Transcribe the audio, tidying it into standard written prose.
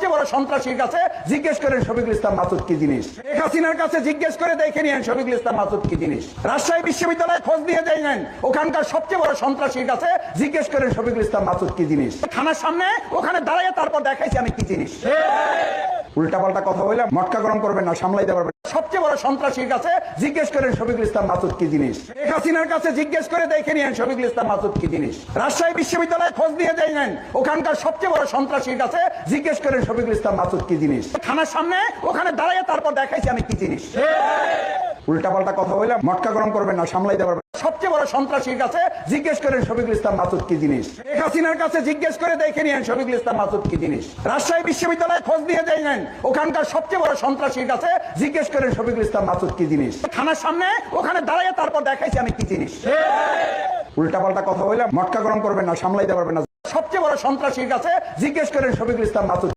সবচেয়ে বড় সন্ত্রাসীর কাছে জিজ্ঞেস করেন শফিকুল ইসলাম মাসুদ কি জিনিস। শেখ হাসিনার কাছে জিজ্ঞেস করে দেখে নিয়েন শফিকুল ইসলাম মাসুদ কি জিনিস। রাজশাহী বিশ্ববিদ্যালয়ে খোঁজ নিয়ে যাইলেন, ওখানকার সবচেয়ে বড় সন্ত্রাসীর কাছে জিজ্ঞেস করেন শফিকুল ইসলাম মাসুদ কি জিনিস। থানার সামনে ওখানে দাঁড়িয়ে তারপর দেখাইছি আমি কি জিনিস। উল্টাপাল্টা কথা বললাম মটকা গরম করবেন না, সামলাইতে পারবেন। সবচেয়ে বড় সন্ত্রাসীর কাছে জিজ্ঞেস করেন শফিকুল ইসলাম মাসুদ কি জিনিস। শেখ হাসিনার কাছে জিজ্ঞেস করে দেখে নিয়েন শফিকুল ইসলাম মাসুদ কি জিনিস। রাজশাহী বিশ্ববিদ্যালয়ে খোঁজ নিয়ে যাইলেন, ওখানকার সবচেয়ে বড় সন্ত্রাসীর কাছে জিজ্ঞেস করেন শফিকুল ইসলাম মাসুদ কি জিনিস। থানার সামনে ওখানে দাঁড়িয়ে তারপর দেখাইছি আমি কি জিনিস। উল্টাপাল্টা কথা বললাম মটকা গরম করবেন না, সামলাইতে পারবেন। সবচেয়ে বড় সন্ত্রাসীর কাছে জিজ্ঞেস করেন শফিকুল ইসলাম মাসুদ কি জিনিস। শেখ হাসিনার কাছে জিজ্ঞেস করে দেখে নিয়েন শফিকুল ইসলাম মাসুদ কি জিনিস। রাজশাহী বিশ্ববিদ্যালয়ে খোঁজ নিয়ে যাইলেন, ওখানকার সবচেয়ে বড় সন্ত্রাসীর কাছে জিজ্ঞেস করেন শফিকুল ইসলাম মাসুদ কি জিনিস। থানার সামনে ওখানে দাঁড়িয়ে তারপর দেখাইছি আমি কি জিনিস। উল্টাপাল্টা কথা বললাম মটকা গরম করবেন না, সামলাইতে পারবেন না। সবচেয়ে বড় সন্ত্রাসীর কাছে জিজ্ঞেস করেন শফিকুল ইসলাম মাসুদ।